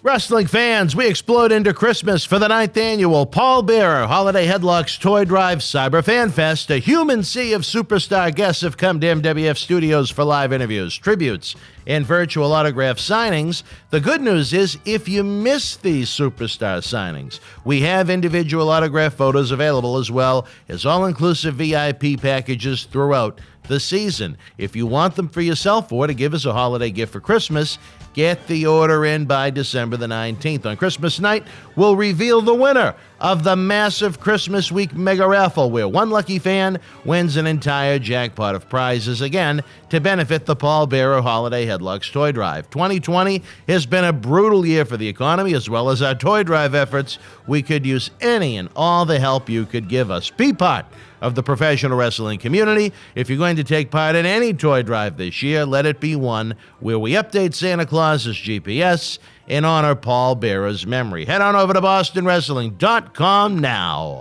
Wrestling fans, we explode into Christmas for the 9th annual Paul Bearer Holiday Headlocks Toy Drive Cyber Fan Fest. A human sea of superstar guests have come to MWF Studios for live interviews, tributes, and virtual autograph signings. The good news is, if you miss these superstar signings, we have individual autograph photos available as well as all-inclusive VIP packages throughout the season. If you want them for yourself or to give us a holiday gift for Christmas, get the order in by December the 19th. On Christmas night, we'll reveal the winner of the massive Christmas Week Mega Raffle, where one lucky fan wins an entire jackpot of prizes, again, to benefit the Paul Bearer Holiday Headlocks Toy Drive. 2020 has been a brutal year for the economy, as well as our toy drive efforts. We could use any and all the help you could give us. Be part of the professional wrestling community. If you're going to take part in any toy drive this year, let it be one where we update Santa Claus's GPS and honor Paul Bearer's memory. Head on over to BostonWrestling.com now.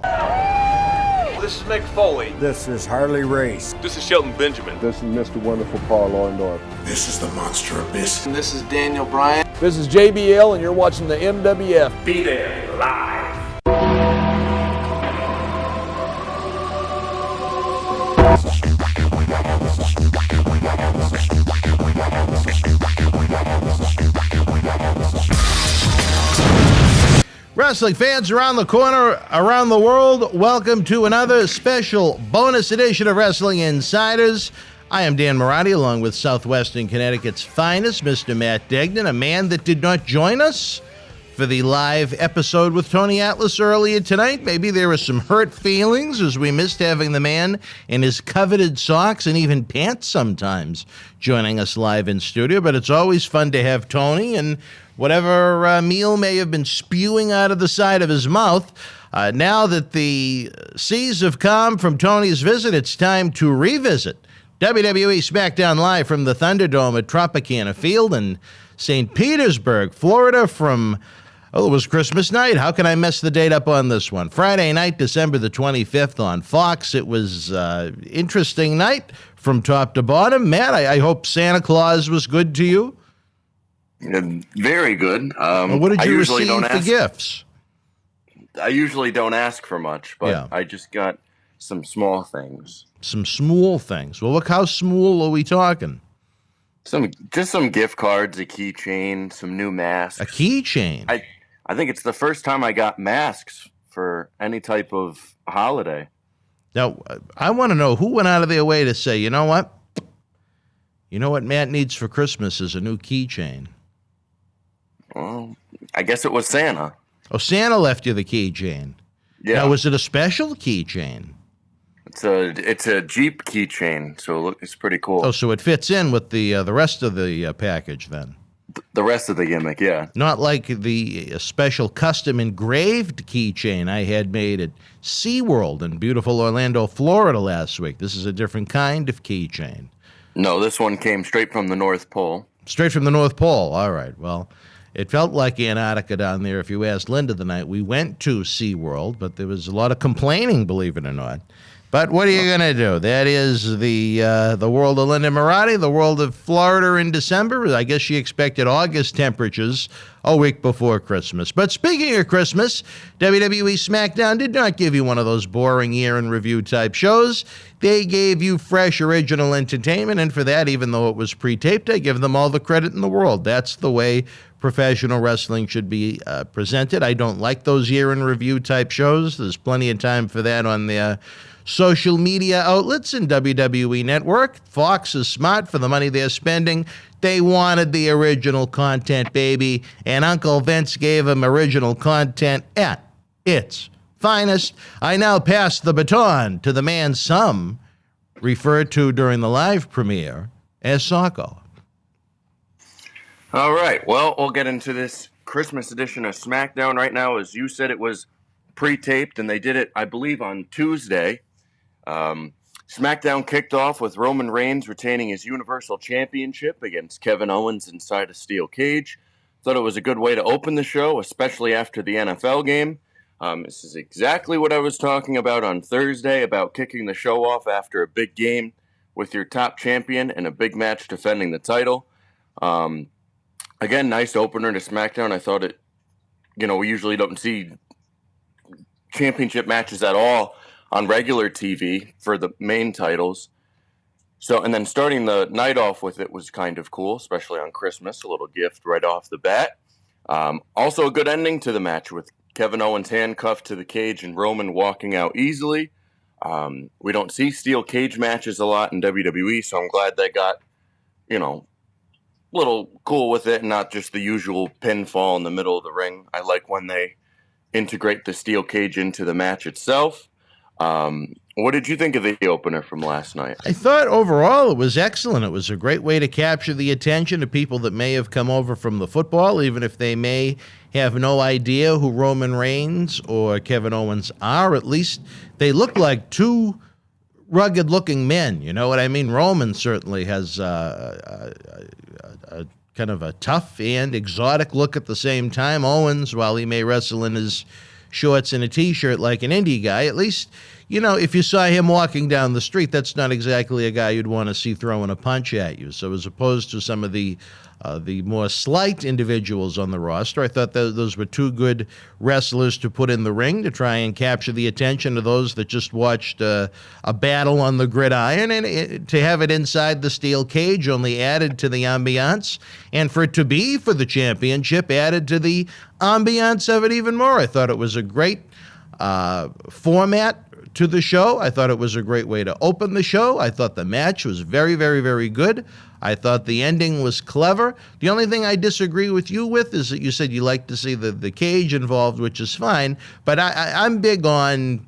This is Mick Foley. This is Harley Race. This is Shelton Benjamin. This is Mr. Wonderful Paul Orndorff. This is the Monster Abyss. And this is Daniel Bryan. This is JBL, and you're watching the MWF. Be there live. Wrestling fans around the corner, around the world, welcome to another special bonus edition of Wrestling Insiders. I am Dan Mirade, along with Southwestern Connecticut's finest, Mr. Matt Degnan, a man that did not join us for the live episode with Tony Atlas earlier tonight. Maybe there were some hurt feelings as we missed having the man in his coveted socks and even pants sometimes joining us live in studio, but it's always fun to have Tony, and whatever meal may have been spewing out of the side of his mouth, now that the seas have calmed from Tony's visit, it's time to revisit WWE SmackDown Live from the Thunderdome at Tropicana Field in St. Petersburg, Florida from, it was Christmas night. How can I mess the date up on this one? Friday night, December the 25th on Fox. It was an interesting night from top to bottom. Matt, I hope Santa Claus was good to you. Very good. What did you receive for gifts? I usually don't ask for much, but yeah. I just got some small things. Some small things. Well, look, how small are we talking? Just some gift cards, a keychain, some new masks. A keychain? I think it's the first time I got masks for any type of holiday. Now, I want to know who went out of their way to say, you know what? You know what Matt needs for Christmas is a new keychain. Well, I guess it was Santa. Oh, Santa left you the keychain. Yeah. Now, was it a special keychain? It's a Jeep keychain, so it's pretty cool. Oh, so it fits in with the rest of the package then? The rest of the gimmick, yeah. Not like the special custom engraved keychain I had made at SeaWorld in beautiful Orlando, Florida last week. This is a different kind of keychain. No, this one came straight from the North Pole. Straight from the North Pole. All right, well, it felt like Antarctica down there. If you asked Linda the night we went to SeaWorld, but there was a lot of complaining, believe it or not. But what are you going to do? That is the world of Linda Mirade, the world of Florida in December. I guess she expected August temperatures a week before Christmas. But speaking of Christmas, WWE SmackDown did not give you one of those boring year-in-review type shows. They gave you fresh, original entertainment, and for that, even though it was pre-taped, I give them all the credit in the world. That's the way professional wrestling should be presented. I don't like those year-in-review type shows. There's plenty of time for that on the social media outlets and WWE Network. Fox is smart for the money they're spending. They wanted the original content, baby, and Uncle Vince gave them original content at its finest. I now pass the baton to the man some referred to during the live premiere as Socko. All right, well, we'll get into this Christmas edition of SmackDown right now. As you said, it was pre-taped, and they did it, I believe, on Tuesday. SmackDown kicked off with Roman Reigns retaining his Universal Championship against Kevin Owens inside a steel cage. Thought it was a good way to open the show, especially after the NFL game. This is exactly what I was talking about on Thursday, about kicking the show off after a big game with your top champion and a big match defending the title. Again, nice opener to SmackDown. I thought it, we usually don't see championship matches at all on regular TV for the main titles. So, and then starting the night off with it was kind of cool, especially on Christmas, a little gift right off the bat. Also a good ending to the match with Kevin Owens handcuffed to the cage and Roman walking out easily. We don't see steel cage matches a lot in WWE, so I'm glad they got, a little cool with it and not just the usual pinfall in the middle of the ring. I like when they integrate the steel cage into the match itself. What did you think of the opener from last night? I thought overall it was excellent. It was a great way to capture the attention of people that may have come over from the football, even if they may have no idea who Roman Reigns or Kevin Owens are. At least they look like two rugged-looking men. You know what I mean? Roman certainly has a kind of a tough and exotic look at the same time. Owens, while he may wrestle in his shorts and a T-shirt like an indie guy, at least, if you saw him walking down the street, that's not exactly a guy you'd want to see throwing a punch at you. So as opposed to some of the more slight individuals on the roster, I thought those were two good wrestlers to put in the ring to try and capture the attention of those that just watched a battle on the gridiron, and to have it inside the steel cage only added to the ambiance, and for it to be for the championship added to the ambiance of it even more. I thought it was a great format to the show. I thought it was a great way to open the show. I thought the match was very, very, very good. I thought the ending was clever. The only thing I disagree with you with is that you said you like to see the cage involved, which is fine, but I'm big on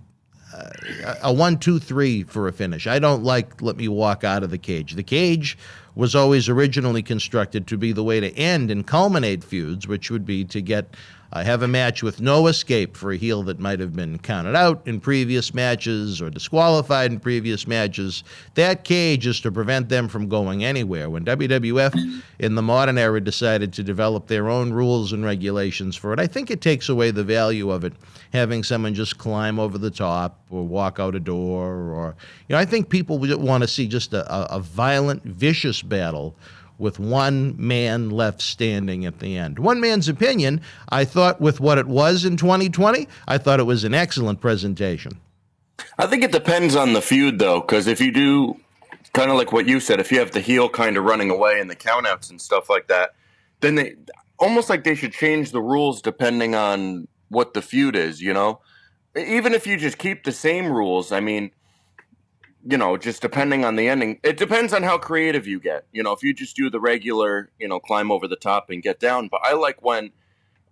a 1, 2, 3 for a finish. I don't like let me walk out of the cage. The cage was always originally constructed to be the way to end and culminate feuds, which would be to get have a match with no escape for a heel that might have been counted out in previous matches or disqualified in previous matches. That cage is to prevent them from going anywhere. When WWF in the modern era decided to develop their own rules and regulations for it, I think it takes away the value of it, having someone just climb over the top or walk out a door. Or, I think people want to see just a violent, vicious battle with one man left standing at the end. One man's opinion, I thought with what it was in 2020, I thought it was an excellent presentation. I think it depends on the feud, though, because if you do, kind of like what you said, if you have the heel kind of running away and the countouts and stuff like that, then they almost like they should change the rules depending on what the feud is, Even if you just keep the same rules, I mean, just depending on the ending, it depends on how creative you get. If you just do the regular, climb over the top and get down. But I like when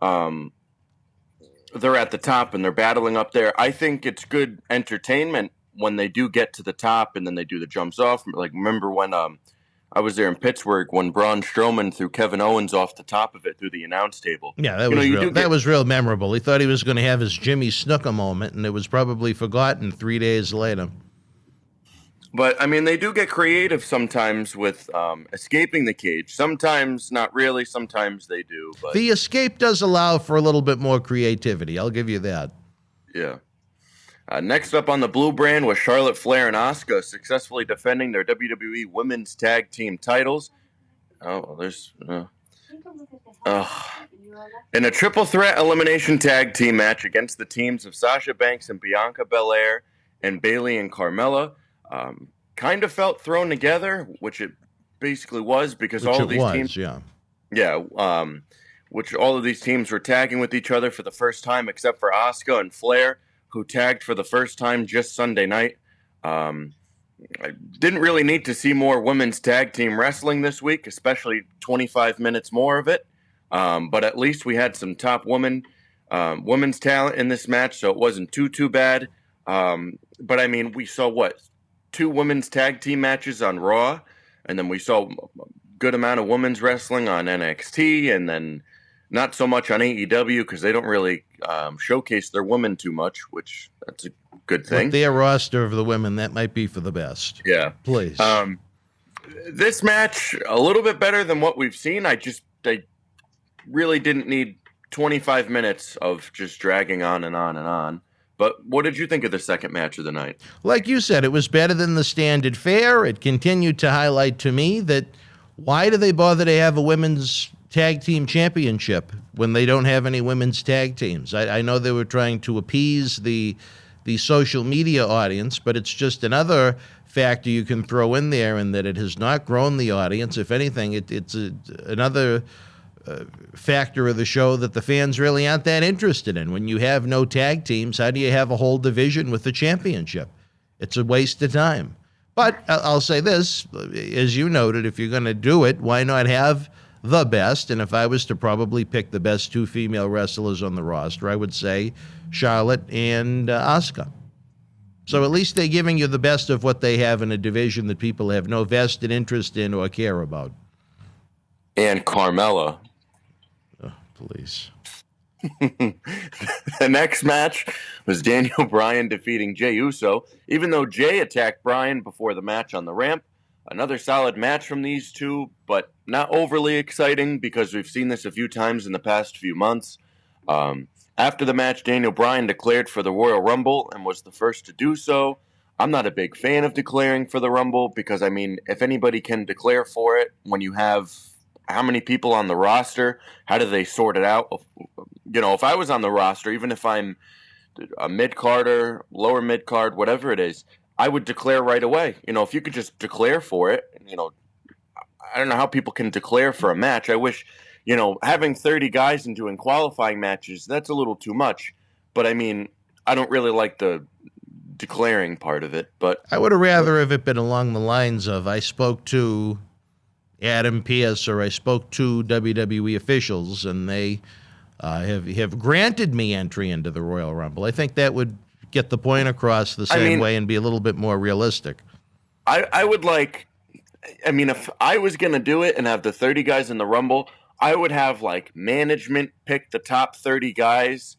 they're at the top and they're battling up there. I think it's good entertainment when they do get to the top and then they do the jumps off. Like, remember when I was there in Pittsburgh when Braun Strowman threw Kevin Owens off the top of it through the announce table. Yeah, that was real memorable. He thought he was going to have his Jimmy Snuka moment, and it was probably forgotten 3 days later. But, I mean, they do get creative sometimes with escaping the cage. Sometimes not really. Sometimes they do. But the escape does allow for a little bit more creativity. I'll give you that. Yeah. Next up on the blue brand was Charlotte Flair and Asuka successfully defending their WWE Women's Tag Team titles. In a triple threat elimination tag team match against the teams of Sasha Banks and Bianca Belair and Bayley and Carmella. Kind of felt thrown together, which it basically was because all of these teams, which all of these teams were tagging with each other for the first time, except for Asuka and Flair, who tagged for the first time just Sunday night. I didn't really need to see more women's tag team wrestling this week, especially 25 minutes more of it. But at least we had some top women's talent in this match, so it wasn't too bad. But I mean, we saw 2 women's tag team matches on Raw, and then we saw a good amount of women's wrestling on NXT, and then not so much on AEW because they don't really showcase their women too much, which that's a good thing. With their roster of the women, that might be for the best. Yeah. Please. This match, a little bit better than what we've seen. I really didn't need 25 minutes of just dragging on and on and on. But what did you think of the second match of the night? Like you said, it was better than the standard fare. It continued to highlight to me that why do they bother to have a women's tag team championship when they don't have any women's tag teams. I know they were trying to appease the social media audience, but it's just another factor you can throw in there, in that it has not grown the audience. If anything, it's another factor of the show that the fans really aren't that interested in. When you have no tag teams, how do you have a whole division with the championship? It's a waste of time. But I'll say this, as you noted, if you're going to do it, why not have the best? And if I was to probably pick the best two female wrestlers on the roster, I would say Charlotte and Asuka. So at least they're giving you the best of what they have in a division that people have no vested interest in or care about. And Carmella. Oh, please. The next match was Daniel Bryan defeating Jey Uso. Even though Jey attacked Bryan before the match on the ramp, another solid match from these two, but not overly exciting because we've seen this a few times in the past few months. After the match, Daniel Bryan declared for the Royal Rumble and was the first to do so. I'm not a big fan of declaring for the Rumble because, I mean, if anybody can declare for it when you have how many people on the roster, how do they sort it out? You know, if I was on the roster, even if I'm a mid-carder, lower mid-card, whatever it is, I would declare right away. You know, if you could just declare for it, you know, I don't know how people can declare for a match. I wish, you know, having 30 guys and doing qualifying matches, that's a little too much. But, I mean, I don't really like the declaring part of it. But I would have rather have it been along the lines of, I spoke to Adam Pearce or I spoke to WWE officials and they have granted me entry into the Royal Rumble. I think that would get the point across the same way and be a little bit more realistic. I would like, I mean, if I was going to do it and have the 30 guys in the Rumble, I would have like management pick the top 30 guys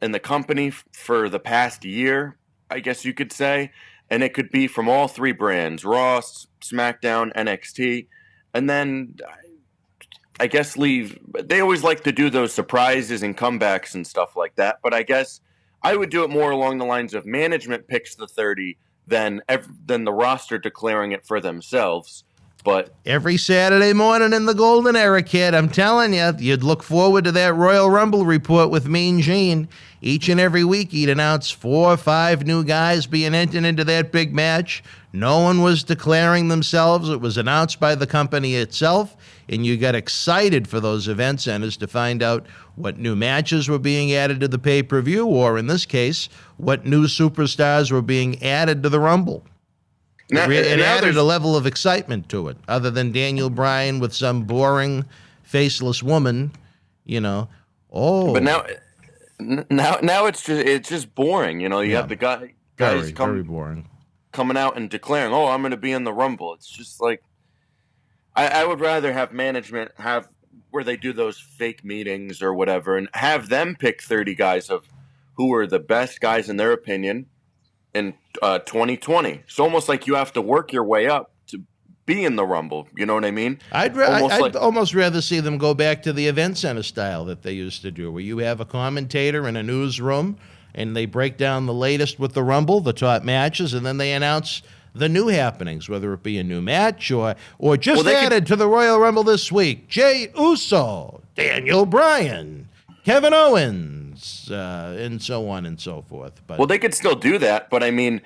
in the company for the past year, I guess you could say. And it could be from all three brands, Raw, SmackDown, NXT. And then I guess leave. They always like to do those surprises and comebacks and stuff like that. But I guess I would do it more along the lines of management picks the 30 than the roster declaring it for themselves. But every Saturday morning in the Golden Era, kid, I'm telling you, you'd look forward to that Royal Rumble report with Mean Gene. Each and every week, he'd announce 4 or 5 new guys being entered into that big match. No one was declaring themselves. It was announced by the company itself, and you got excited for those event centers to find out what new matches were being added to the pay-per-view, or in this case, what new superstars were being added to the Rumble. It added a level of excitement to it, other than Daniel Bryan with some boring, faceless woman, you know. Oh, but now it's just boring. You know, you have the guys very boring, coming out and declaring, "Oh, I'm going to be in the Rumble." It's just like I would rather have management have where they do those fake meetings or whatever, and have them pick 30 guys of who are the best guys in their opinion in 2020. It's almost like you have to work your way up to be in the Rumble. You know what I mean? I'd almost rather see them go back to the event center style that they used to do, where you have a commentator in a newsroom and they break down the latest with the Rumble, the top matches, and then they announce the new happenings, whether it be a new match or just added to the Royal Rumble this week, Jey Uso, Daniel Bryan, Kevin Owens, and so on and so forth. But, well, they could still do that, but I mean,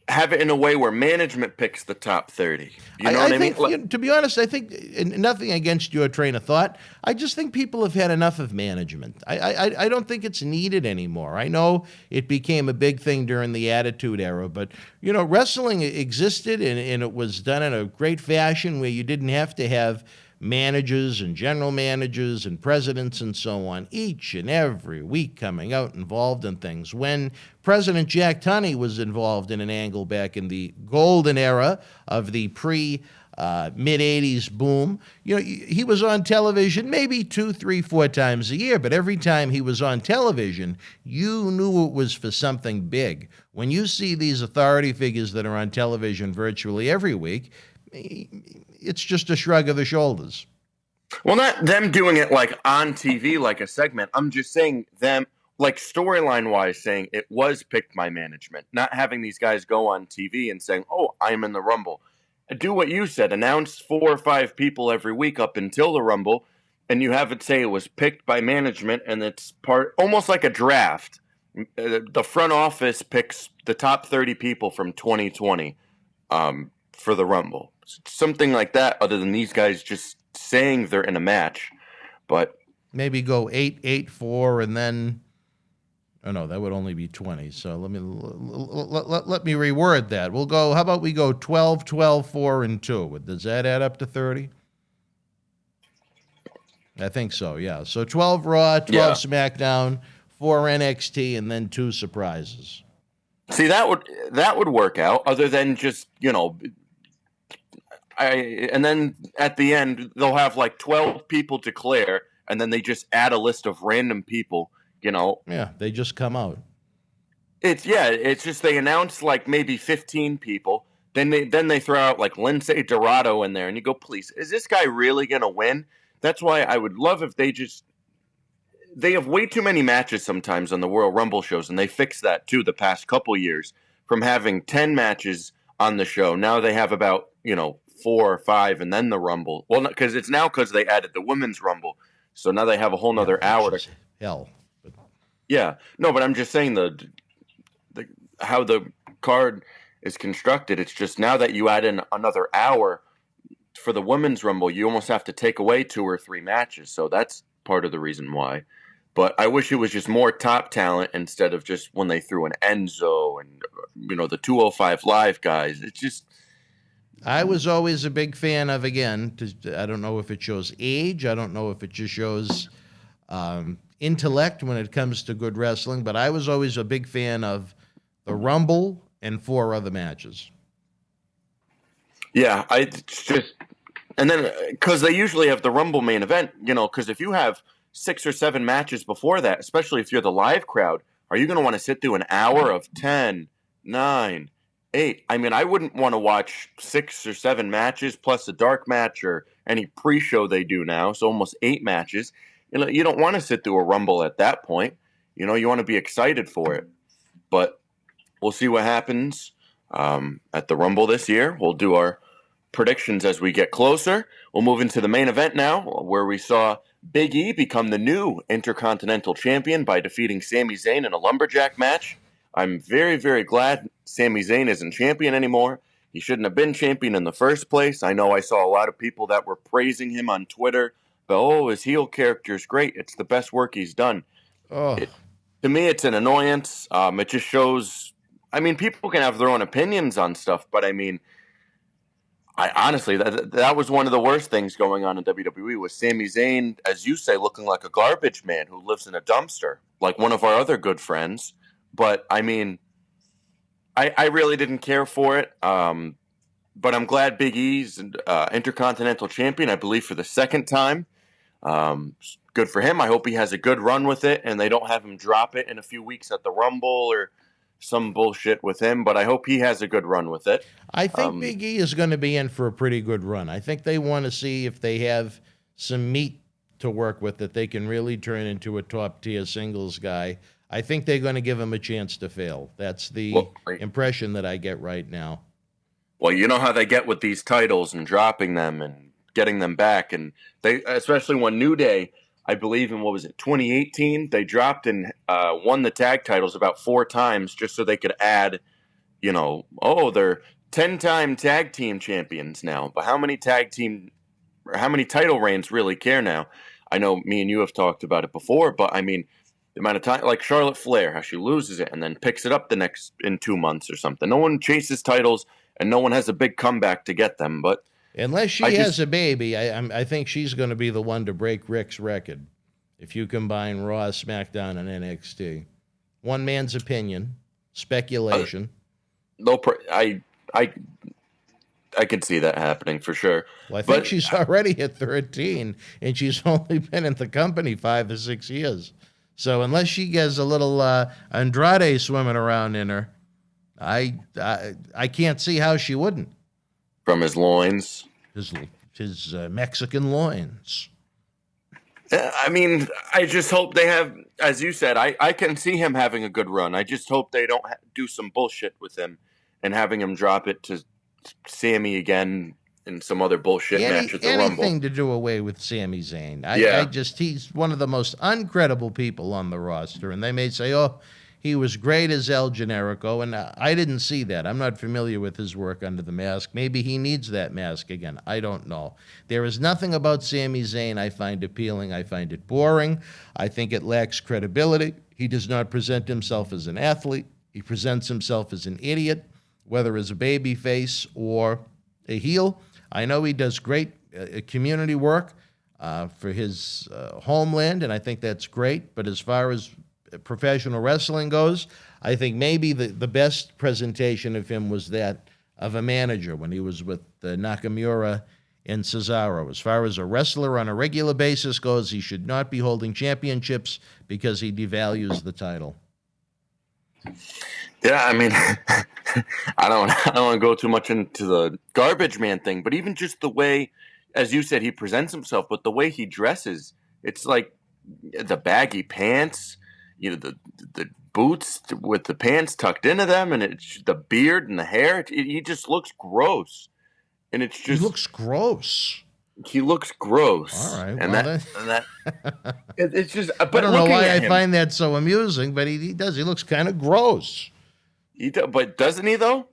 have it in a way where management picks the top 30. You know what I mean? Think, to be honest, I think, and nothing against your train of thought, I just think people have had enough of management. I don't think it's needed anymore. I know it became a big thing during the Attitude Era, but, you know, wrestling existed, and it was done in a great fashion where you didn't have to have managers and general managers and presidents and so on each and every week coming out involved in things. When President Jack Tunney was involved in an angle back in the golden era of the mid-'80s boom, you know, he was on television maybe 2, 3, 4 times a year, but every time he was on television, you knew it was for something big. When you see these authority figures that are on television virtually every week, it's just a shrug of the shoulders. Well, not them doing it like on TV, like a segment. I'm just saying them, like storyline wise, saying it was picked by management, not having these guys go on TV and saying, "Oh, I'm in the Rumble." do what you said. Announce 4 or 5 people every week up until the Rumble, and you have it say it was picked by management, and it's almost like a draft. The front office picks the top 30 people from 2020 for the Rumble. Something like that, other than these guys just saying they're in a match. But maybe go 8-8-4, and then, oh no, that would only be 20. So let me reword that. We'll go. How about we go 12-12-4 and 2? Does that add up to 30? I think so. Yeah. So 12 Raw, 12 SmackDown, 4 NXT, and then 2 surprises. See, that would work out. Other than just and then at the end they'll have like 12 people declare, and then they just add a list of random people. Yeah, they just come out. It's just they announce like maybe 15 people, then they throw out like Lindsay Dorado in there, and you go, please, is this guy really gonna win? That's why I would love if they have way too many matches sometimes on the Royal Rumble shows, and they fixed that too the past couple years from having 10 matches on the show. Now they have about 4 or 5, and then the Rumble. Well, because they added the Women's Rumble, so now they have a whole nother hour. Hell. Yeah, no, but I'm just saying the how the card is constructed. It's just now that you add in another hour for the Women's Rumble, you almost have to take away 2 or 3 matches. So that's part of the reason why. But I wish it was just more top talent instead of just when they threw an Enzo and the 205 Live guys. It's just. I was always a big fan of, again, I don't know if it shows age. I don't know if it just shows intellect when it comes to good wrestling, but I was always a big fan of the Rumble and 4 other matches. Yeah, and then because they usually have the Rumble main event, because if you have 6 or 7 matches before that, especially if you're the live crowd, are you going to want to sit through an hour of 10, 9, 8? I mean, I wouldn't want to watch 6 or 7 matches plus a dark match or any pre-show they do now, so almost 8 matches. You don't want to sit through a Rumble at that point. You want to be excited for it. But we'll see what happens at the Rumble this year. We'll do our predictions as we get closer. We'll move into the main event now, where we saw Big E become the new Intercontinental Champion by defeating Sami Zayn in a lumberjack match. I'm very, very glad Sami Zayn isn't champion anymore. He shouldn't have been champion in the first place. I know I saw a lot of people that were praising him on Twitter. But, his heel character is great. It's the best work he's done. To me, it's an annoyance. It just shows. I mean, people can have their own opinions on stuff, but I mean, I honestly, that was one of the worst things going on in WWE was Sami Zayn, as you say, looking like a garbage man who lives in a dumpster, like one of our other good friends. But I mean, I really didn't care for it. But I'm glad Big E's Intercontinental Champion, I believe, for the second time. Good for him. I hope he has a good run with it, and they don't have him drop it in a few weeks at the Rumble or some bullshit with him. But I hope he has a good run with it. I think Big E is going to be in for a pretty good run. I think they want to see if they have some meat to work with that they can really turn into a top-tier singles guy. I think they're going to give him a chance to fail. That's the impression that I get right now. Well, you know how they get with these titles and dropping them and getting them back. And they, especially when New Day, I believe in, 2018, they dropped and won the tag titles about 4 times just so they could add, they're 10-time tag team champions now. But how many title reigns really care now? I know me and you have talked about it before, but I mean, the amount of time, like Charlotte Flair, how she loses it and then picks it up in 2 months or something. No one chases titles. And no one has a big comeback to get them, but unless she has a baby, I think she's going to be the one to break Rick's record. If you combine Raw, SmackDown, and NXT, one man's opinion, speculation. I could see that happening for sure. Well, I think she's already at 13, and she's only been in the company 5 or 6 years. So unless she gets a little Andrade swimming around in her. I can't see how she wouldn't. From his loins. His Mexican loins. I mean, I just hope they have, as you said, I can see him having a good run. I just hope they don't do some bullshit with him and having him drop it to Sammy again in some other bullshit match at the anything Rumble. to do away with Sami Zayn. Yeah. He's one of the most uncredible people on the roster, and they may say, oh, he was great as El Generico, and I didn't see that. I'm not familiar with his work under the mask. Maybe he needs that mask again. I don't know. There is nothing about Sami Zayn I find appealing. I find it boring. I think it lacks credibility. He does not present himself as an athlete. He presents himself as an idiot, whether as a babyface or a heel. I know he does great community work for his homeland, and I think that's great. But as far as professional wrestling goes, I think maybe the best presentation of him was that of a manager when he was with Nakamura and Cesaro. As far as a wrestler on a regular basis goes, he should not be holding championships because he devalues the title. Yeah, I mean, I don't want to go too much into the garbage man thing, but even just the way, as you said, he presents himself, but the way he dresses, it's like the baggy pants, the boots with the pants tucked into them, and it's the beard and the hair. He just looks gross, and it's just He looks gross. He looks gross. All right, and well, that it's just. But I don't know why I him, find that so amusing, but he does. He looks kind of gross. But doesn't he though?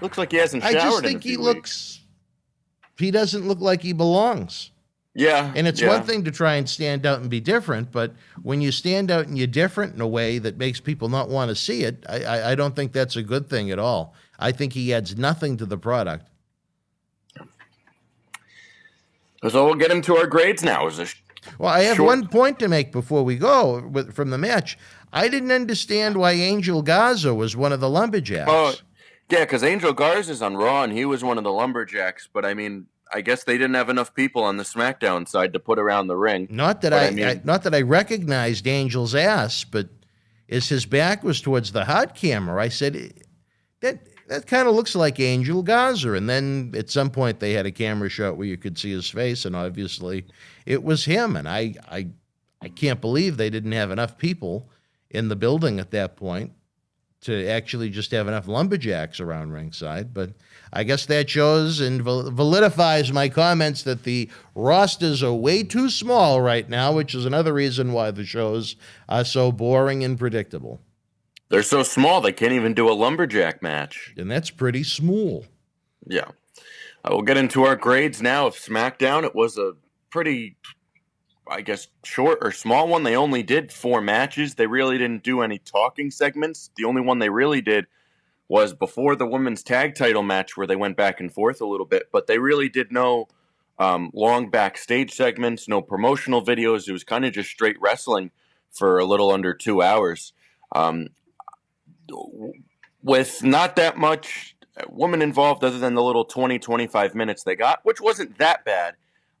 Looks like he hasn't showered. I just think he doesn't look like he belongs. Yeah. And it's one thing to try and stand out and be different, but when you stand out and you're different in a way that makes people not want to see it, I don't think that's a good thing at all. I think he adds nothing to the product. So we'll get into our grades now. Well, I have one point to make before we go from the match. I didn't understand why Angel Garza was one of the lumberjacks. Oh, yeah, because Angel Garza's on Raw, and he was one of the lumberjacks. But, I mean, I guess they didn't have enough people on the SmackDown side to put around the ring. Not that I recognized Angel's ass, but as his back was towards the hot camera, I said, that kind of looks like Angel Garza. And then at some point they had a camera shot where you could see his face, and obviously it was him. And I can't believe they didn't have enough people in the building at that point to actually just have enough lumberjacks around ringside. But I guess that shows and validifies my comments that the rosters are way too small right now, which is another reason why the shows are so boring and predictable. They're so small they can't even do a lumberjack match. And that's pretty small. Yeah. We'll get into our grades now of SmackDown. It was a pretty, I guess, short or small one. They only did 4 matches. They really didn't do any talking segments. The only one they really did was before the women's tag title match where they went back and forth a little bit. But they really did no long backstage segments, no promotional videos. It was kind of just straight wrestling for a little under 2 hours. With not that much woman involved other than the little 20, 25 minutes they got, which wasn't that bad.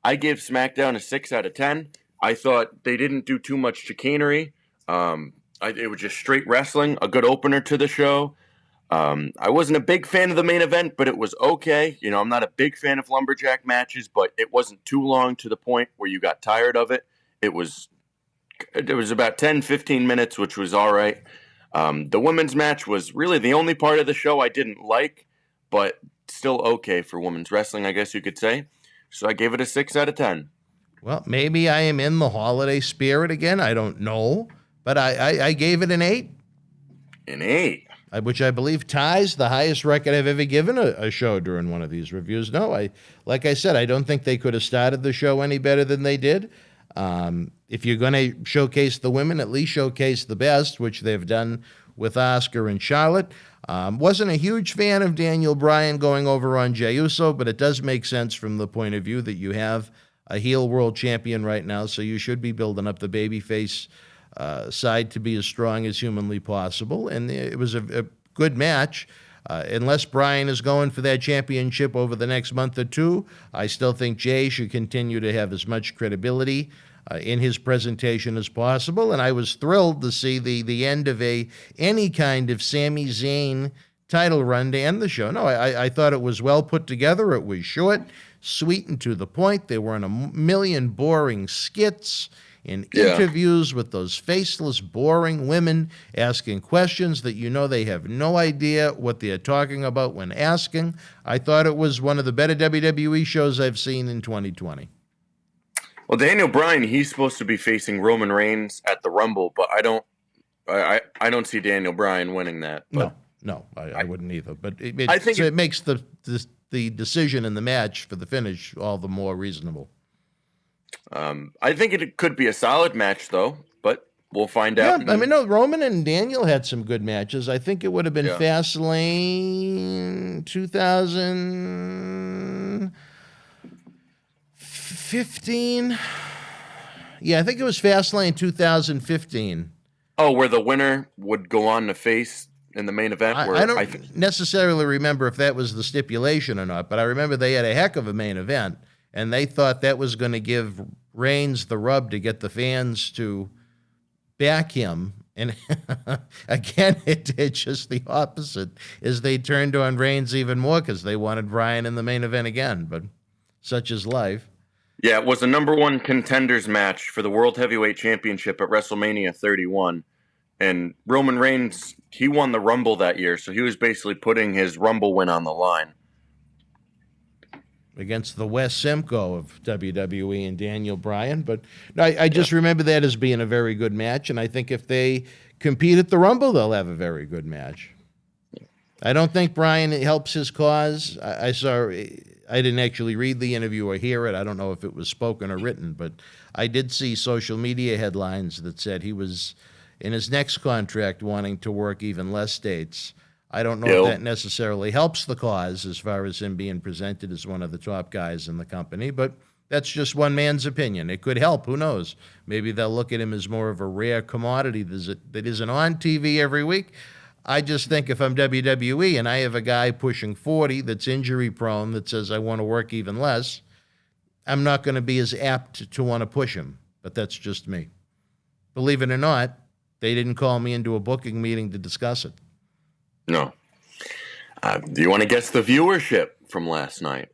I gave SmackDown a 6 out of 10. I thought they didn't do too much chicanery. It was just straight wrestling, a good opener to the show. I wasn't a big fan of the main event, but it was okay. I'm not a big fan of lumberjack matches, but it wasn't too long to the point where you got tired of it. It was about 10, 15 minutes, which was all right. The women's match was really the only part of the show I didn't like, but still okay for women's wrestling, I guess you could say. So I gave it a 6 out of 10. Well, maybe I am in the holiday spirit again. I don't know. But I gave it an 8. An 8? Which I believe ties the highest record I've ever given a show during one of these reviews. No, like I said, I don't think they could have started the show any better than they did. If you're going to showcase the women, at least showcase the best, which they've done with Asuka and Charlotte. Wasn't a huge fan of Daniel Bryan going over on Jey Uso, but it does make sense from the point of view that you have a heel world champion right now, so you should be building up the babyface side to be as strong as humanly possible. And it was a good match. Unless Bryan is going for that championship over the next month or two, I still think Jey should continue to have as much credibility in his presentation as possible. And I was thrilled to see the end of any kind of Sami Zayn title run to end the show. No, I thought it was well put together. It was short, sweet, and to the point. There weren't a million boring skits. in interviews with those faceless, boring women asking questions that you know they have no idea what they're talking about when asking. I thought it was one of the better WWE shows I've seen in 2020. Well, Daniel Bryan, he's supposed to be facing Roman Reigns at the Rumble, but I don't see Daniel Bryan winning that. But No, I wouldn't either. But I think it makes the decision in the match for the finish all the more reasonable. I think it could be a solid match, though, but we'll find out. Yeah, I mean, no, Roman and Daniel had some good matches. I think it would have been Fastlane 2015. Yeah, I think it was Fastlane 2015. Oh, where the winner would go on to face in the main event? I don't necessarily remember if that was the stipulation or not, but I remember they had a heck of a main event, and they thought that was going to give Reigns the rub to get the fans to back him. And again, it did just the opposite, as they turned on Reigns even more because they wanted Bryan in the main event again, but such is life. Yeah, it was the number one contenders match for the World Heavyweight Championship at WrestleMania 31. And Roman Reigns, he won the Rumble that year, so he was basically putting his Rumble win on the line. Against the Wes Simcoe of WWE and Daniel Bryan. But I just remember that as being a very good match, and I think if they compete at the Rumble, they'll have a very good match. I don't think Bryan helps his cause. I didn't actually read the interview or hear it. I don't know if it was spoken or written, but I did see social media headlines that said he was, in his next contract, wanting to work even less dates. I don't know if that necessarily helps the cause as far as him being presented as one of the top guys in the company, but that's just one man's opinion. It could help. Who knows? Maybe they'll look at him as more of a rare commodity that isn't on TV every week. I just think if I'm WWE and I have a guy pushing 40 that's injury prone that says I want to work even less, I'm not going to be as apt to want to push him. But that's just me. Believe it or not, they didn't call me into a booking meeting to discuss it. No. Do you want to guess the viewership from last night?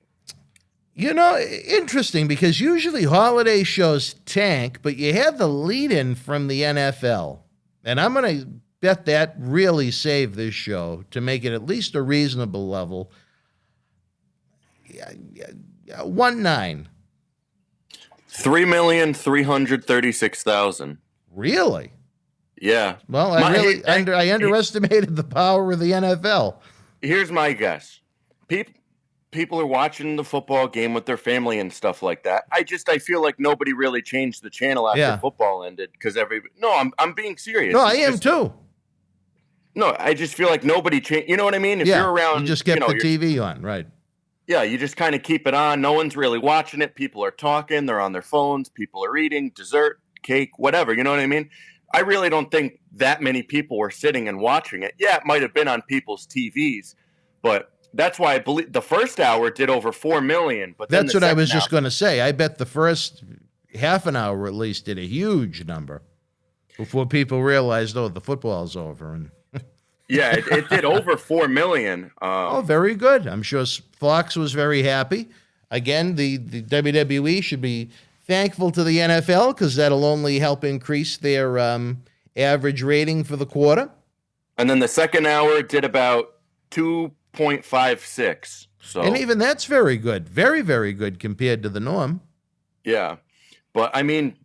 You know, interesting, because usually holiday shows tank, but you had the lead-in from the NFL. And I'm going to bet that really saved this show to make it at least a reasonable level. 1-9. 3,336,000. Really? Yeah. Well, I underestimated the power of the NFL. Here's my guess. People are watching the football game with their family and stuff like that. I feel like nobody really changed the channel after football ended because I'm being serious. No, I am too. No, I just feel like nobody changed. You know what I mean? If you're around, you just kept the TV on, right? Yeah, you just kind of keep it on. No one's really watching it. People are talking. They're on their phones. People are eating dessert, cake, whatever. You know what I mean? I really don't think that many people were sitting and watching it. Yeah, it might have been on people's TVs, but that's why I believe the first hour did over 4 million. But that's what I was just going to say. I bet the first half an hour at least did a huge number before people realized, the football's over. And yeah, it did over 4 million. Very good. I'm sure Fox was very happy. Again, the WWE should be thankful to the NFL because that'll only help increase their average rating for the quarter. And then the second hour did about 2.56. So, and even that's very good. Very, very good compared to the norm. Yeah. But, I mean,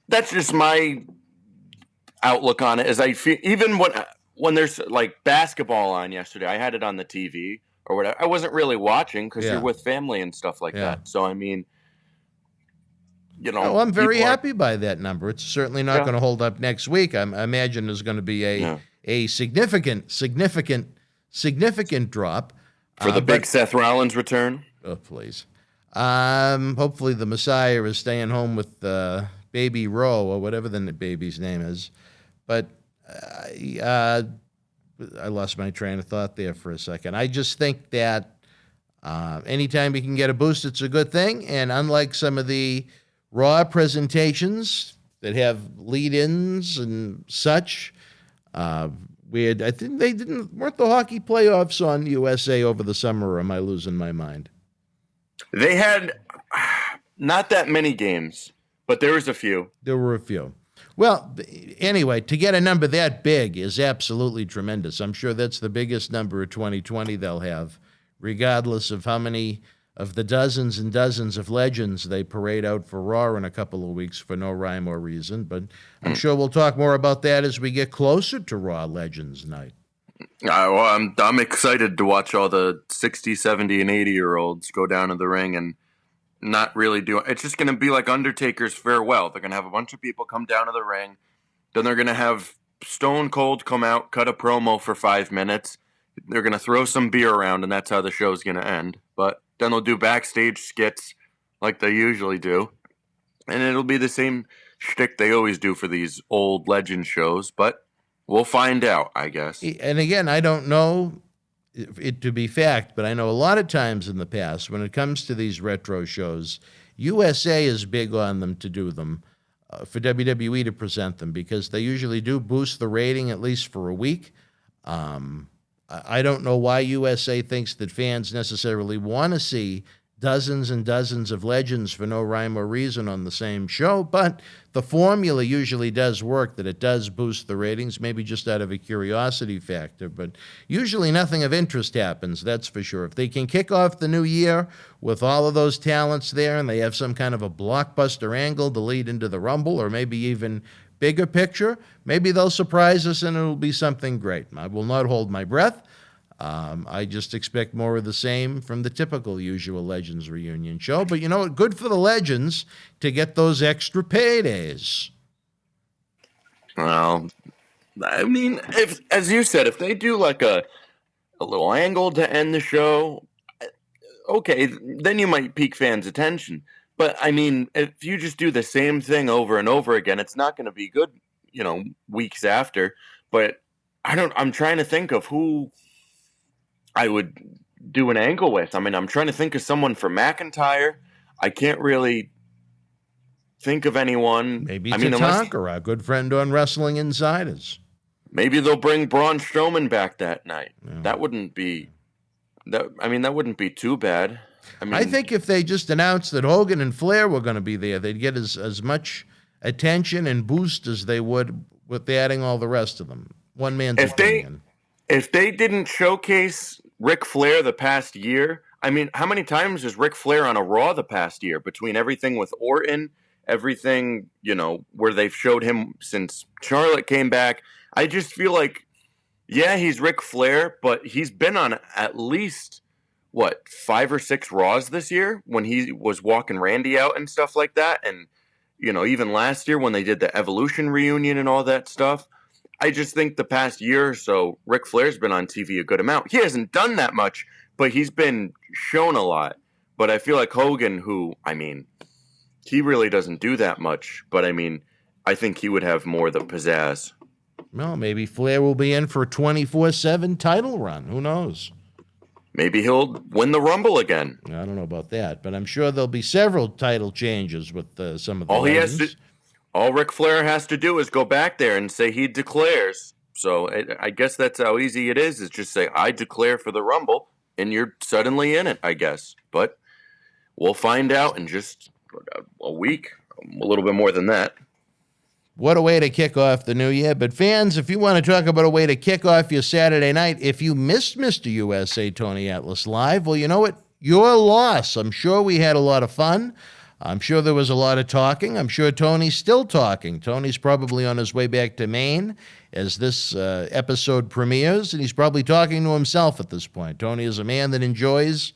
that's just my outlook on it. As I feel, even when there's, like, basketball on yesterday, I had it on the TV or whatever. I wasn't really watching because you're with family and stuff like that. So, I mean, I'm very happy by that number. It's certainly not going to hold up next week. I imagine there's going to be a significant drop. For the big Seth Rollins return? Oh, please. Hopefully the Messiah is staying home with Baby Roe or whatever the baby's name is. But I lost my train of thought there for a second. I just think that anytime you can get a boost, it's a good thing. And unlike some of the Raw presentations that have lead-ins and such, I think weren't the hockey playoffs on USA over the summer, or am I losing my mind? They had not that many games, but there was a few. There were a few. Well, anyway, to get a number that big is absolutely tremendous. I'm sure that's the biggest number of 2020 they'll have, regardless of how many of the dozens and dozens of legends they parade out for Raw in a couple of weeks for no rhyme or reason. But I'm sure we'll talk more about that as we get closer to Raw Legends Night. Well, I'm excited to watch all the 60, 70, and 80-year-olds go down to the ring and not really do it. It's just going to be like Undertaker's farewell. They're going to have a bunch of people come down to the ring. Then they're going to have Stone Cold come out, cut a promo for 5 minutes. They're going to throw some beer around, and that's how the show's going to end. But then they'll do backstage skits like they usually do. And it'll be the same shtick they always do for these old legend shows. But we'll find out, I guess. And again, I don't know it to be fact, but I know a lot of times in the past, when it comes to these retro shows, USA is big on them to do them, for WWE to present them, because they usually do boost the rating at least for a week. I don't know why USA thinks that fans necessarily want to see dozens and dozens of legends for no rhyme or reason on the same show, but the formula usually does work, that it does boost the ratings, maybe just out of a curiosity factor, but usually nothing of interest happens, that's for sure. If they can kick off the new year with all of those talents there and they have some kind of a blockbuster angle to lead into the Rumble, or maybe even bigger picture, maybe they'll surprise us and it'll be something great. I will not hold my breath. I just expect more of the same from the typical usual Legends reunion show. But you know what? Good for the Legends to get those extra paydays. Well, I mean, if, as you said, if they do like a little angle to end the show, okay, then you might pique fans' attention. But I mean, if you just do the same thing over and over again, it's not going to be good, weeks after. But I'm trying to think of who I would do an angle with. I mean, I'm trying to think of someone for McIntyre. I can't really think of anyone. Maybe Tatanka, our good friend on Wrestling Insiders. Maybe they'll bring Braun Strowman back that night. Yeah. That wouldn't be too bad. I think if they just announced that Hogan and Flair were going to be there, they'd get as much attention and boost as they would with adding all the rest of them. One man's opinion. If they didn't showcase Ric Flair the past year, I mean, how many times is Ric Flair on a Raw the past year, between everything with Orton, everything, where they've showed him since Charlotte came back? I just feel like, yeah, he's Ric Flair, but he's been on at least, 5 or 6 Raws this year when he was walking Randy out and stuff like that. And, even last year when they did the Evolution reunion and all that stuff. I just think the past year or so, Ric Flair's been on TV a good amount. He hasn't done that much, but he's been shown a lot. But I feel like Hogan, he really doesn't do that much. But I think he would have more of the pizzazz. Well, maybe Flair will be in for a 24/7 title run. Who knows? Maybe he'll win the Rumble again. I don't know about that, but I'm sure there'll be several title changes with some of the legends. All Ric Flair has to do is go back there and say he declares. So I guess that's how easy it is just say, I declare for the Rumble, and you're suddenly in it, I guess. But we'll find out in just a week, a little bit more than that. What a way to kick off the new year. But fans, if you want to talk about a way to kick off your Saturday night, if you missed Mr. USA Tony Atlas live, well, you know what? Your loss. I'm sure we had a lot of fun. I'm sure there was a lot of talking. I'm sure Tony's still talking. Tony's probably on his way back to Maine as this episode premieres, and he's probably talking to himself at this point. Tony is a man that enjoys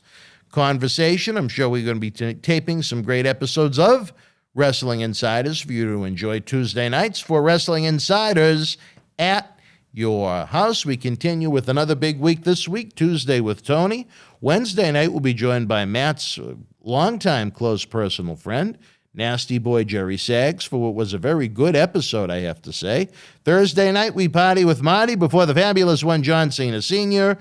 conversation. I'm sure we're going to be taping some great episodes of Wrestling Insiders for you to enjoy Tuesday nights. For Wrestling Insiders at your house, we continue with another big week this week, Tuesday with Tony. Wednesday night, we'll be joined by Matt's longtime close personal friend, Nasty Boy Jerry Saggs, for what was a very good episode, I have to say. Thursday night, we party with Marty before the fabulous one, John Cena Sr.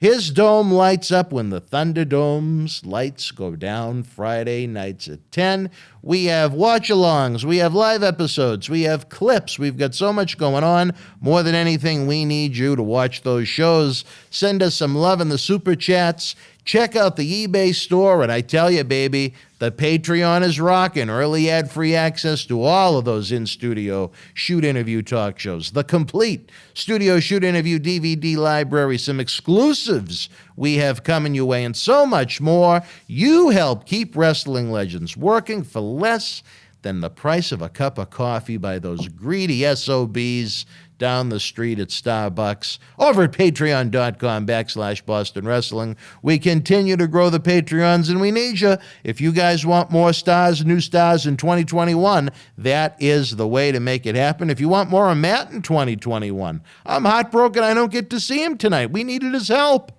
His dome lights up when the Thunderdome's lights go down Friday nights at 10. We have watch-alongs, we have live episodes, we have clips. We've got so much going on. More than anything, we need you to watch those shows. Send us some love in the super chats. check out the eBay store, and I tell you, baby, the Patreon is rocking. Early ad-free access to all of those in-studio shoot interview talk shows. The complete studio shoot interview DVD library, some exclusives we have coming your way, and so much more. You help keep wrestling legends working for less than the price of a cup of coffee by those greedy SOBs down the street at Starbucks. Over at patreon.com/Boston Wrestling. We continue to grow the Patreons, and we need you. If you guys want more stars, new stars in 2021, that is the way to make it happen. If you want more of Matt in 2021, I'm heartbroken I don't get to see him tonight. We needed his help.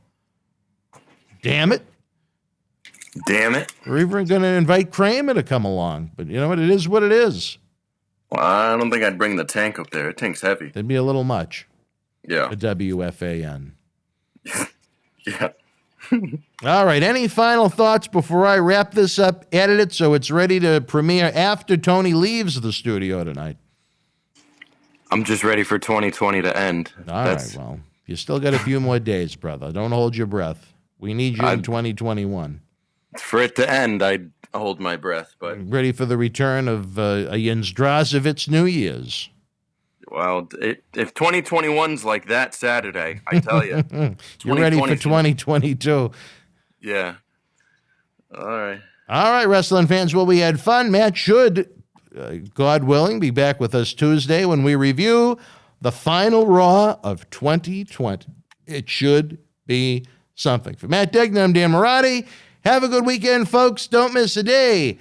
Damn it. Damn it. We're even going to invite Kramer to come along. But you know what? It is what it is. Well, I don't think I'd bring the tank up there. The tank's heavy. That'd be a little much. Yeah. The WFAN. Yeah. All right. Any final thoughts before I wrap this up, edit it so it's ready to premiere after Tony leaves the studio tonight? I'm just ready for 2020 to end. All right. Well, you still got a few more days, brother. Don't hold your breath. We need you in 2021. For it to end, I'd hold my breath. But ready for the return of a Jens Drazovic New Year's. Well, if 2021's like that Saturday, I tell you. You're ready for 2022. Yeah. All right. All right, wrestling fans. Well, we had fun. Matt should, God willing, be back with us Tuesday when we review the final Raw of 2020. It should be something. For Matt Degnan, I'm Dan Mirade. Have a good weekend, folks. Don't miss a day.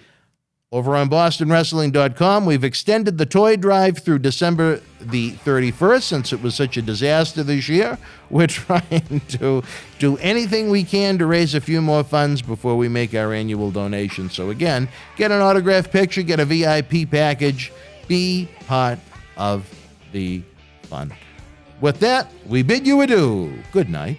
Over on BostonWrestling.com, we've extended the toy drive through December the 31st since it was such a disaster this year. We're trying to do anything we can to raise a few more funds before we make our annual donation. So again, get an autographed picture, get a VIP package, be part of the fun. With that, we bid you adieu. Good night.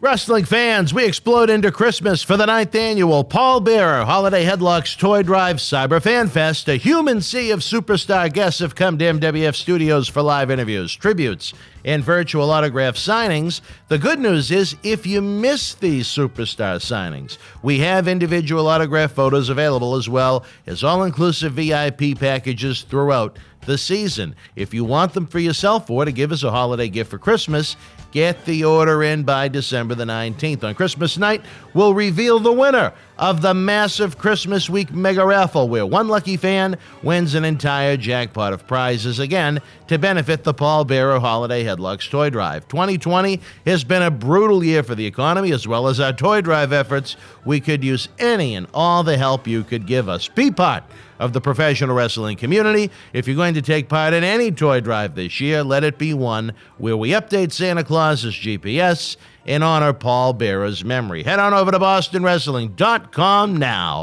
Wrestling fans, we explode into Christmas for the 9th annual Paul Bearer Holiday Headlocks Toy Drive Cyber Fan Fest. A human sea of superstar guests have come to MWF Studios for live interviews, tributes, and virtual autograph signings. The good news is, if you miss these superstar signings, we have individual autograph photos available as well as all-inclusive VIP packages throughout the season. If you want them for yourself or to give us a holiday gift for Christmas, get the order in by December the 19th. On Christmas night, we'll reveal the winner of the massive Christmas Week Mega Raffle, where one lucky fan wins an entire jackpot of prizes, again, to benefit the Paul Bearer Holiday Headlocks Toy Drive. 2020 has been a brutal year for the economy, as well as our toy drive efforts. We could use any and all the help you could give us. Be part of the professional wrestling community. If you're going to take part in any toy drive this year, let it be one where we update Santa Claus's GPS and honor Paul Bearer's memory. Head on over to BostonWrestling.com now.